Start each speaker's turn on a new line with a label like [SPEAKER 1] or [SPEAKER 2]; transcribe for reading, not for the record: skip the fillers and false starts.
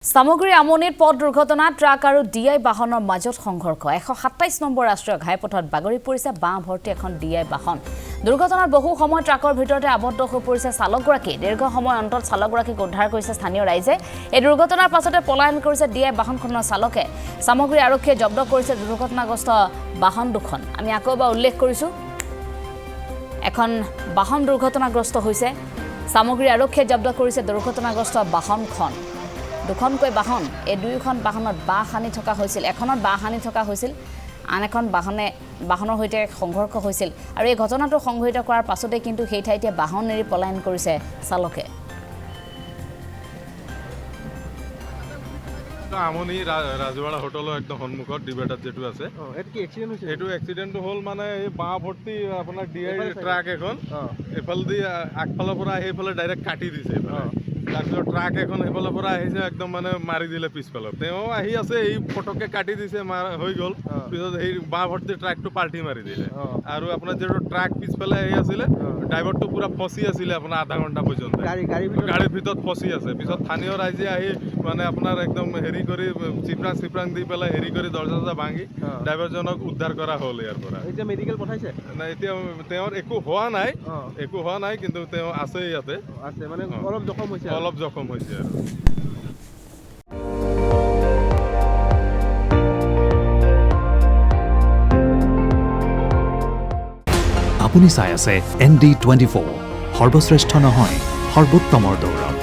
[SPEAKER 1] সামগ্ৰী আমনিৰ পথ দুৰ্ঘটনা ট্ৰাক আৰু ডিআই বাহনৰ মাজত সংঘৰ্ষ 127 নম্বৰ ৰাষ্ট্ৰীয় ঘাইপথত বাগৰি পৰিছে বাঁ ভৰ্তি এখন ডিআই বাহন দুৰ্ঘটনাত বহু সময় ট্ৰাকৰ ভিতৰতে আবদ্ধ হৈ পৰিছে চালকগৰাকী দীৰ্ঘ সময় অন্তত চালকগৰাকীক উদ্ধাৰ কৰিছে স্থানীয় ৰাইজে এই দুৰ্ঘটনাৰ পাছতে পলায়ন কৰিছে ডিআই বাহনখনৰ চালকে সামগ্ৰী আৰক্ষীয়ে জব্দ কৰিছে দুৰ্ঘটনাগ্ৰস্ত বাহন দুখন আমি আকৌ এবাৰ উল্লেখ কৰিছো এখন বাহন দুৰ্ঘটনাগ্ৰস্ত হৈছে সামগ্ৰী আৰক্ষীয়ে জব্দ কৰিছে দুৰ্ঘটনাগ্ৰস্ত বাহনখন দুখনকৈ বাহন এই দুইখন বাহনত বাহ হানি থকা হৈছিল এখনত বাহ হানি থকা হৈছিল আন এখন বাহনৰ হৈতে সংঘৰ্ষ হৈছিল আৰু এই ঘটনাটো সংঘটিত কৰাৰ পাছতে কিন্তু সেই ঠাইতে বাহন নেৰি পলায়ন কৰিছে চালকে
[SPEAKER 2] আমনি ৰাজৱাড়া হোটেলৰ একদম সন্মুখত ডিবেটাত যেটো আছে
[SPEAKER 3] এটো কি এক্সিডেন্ট হৈছে
[SPEAKER 2] এটো এক্সিডেন্টটো হল মানে এই বাঁ ভৰ্তি আপোনাৰ ডিআই ট্ৰাক এখন এফাল দি আগফালৰ পৰা সেইফালে ডাইৰেক্ট কাটি দিছে তাৰপিছত ট্ৰাক এখন সেইফালৰ পৰা আহিছে একদম মানে মাৰি দিলে পিছফালত তেওঁ আহি আছে এই ফটককে কাটি দিছে হৈ গ'ল পিছত এই বাঁ ভৰ্তি ট্ৰাকটো পাল্টি মাৰি দিলে আৰু আপোনাৰ যেটো ট্ৰাক পিছফালে আহি আছিলে ড্ৰাইভাৰটো পুৰা ফচি আছিলে আপোনাৰ আধা ঘণ্টা পৰ্যন্ত গাড়ীৰ ভিতৰত ফচি আছে পিছত স্থানীয় ৰাইজে আহি মানে আপোনাৰ একদম হেৰি কৰি চিপৰাং দি পেলাই হেৰি কৰি দৰ্জা ভাঙি ড্ৰাইভাৰজনক উদ্ধাৰ কৰা হ'ল ইয়াৰ পৰা
[SPEAKER 3] এতিয়া মেডিকেল পঠাইছে
[SPEAKER 2] নাই এতিয়া তেওঁৰ একো হোৱা নাই কিন্তু তেওঁ আছে ইয়াতে
[SPEAKER 3] আছে মানে অলপ জখম হৈছে
[SPEAKER 2] আৰু
[SPEAKER 4] আপুনি চাই আছে ND24 সৰ্বশ্ৰেষ্ঠ নহয় সৰ্বোত্তমৰ দৌৰত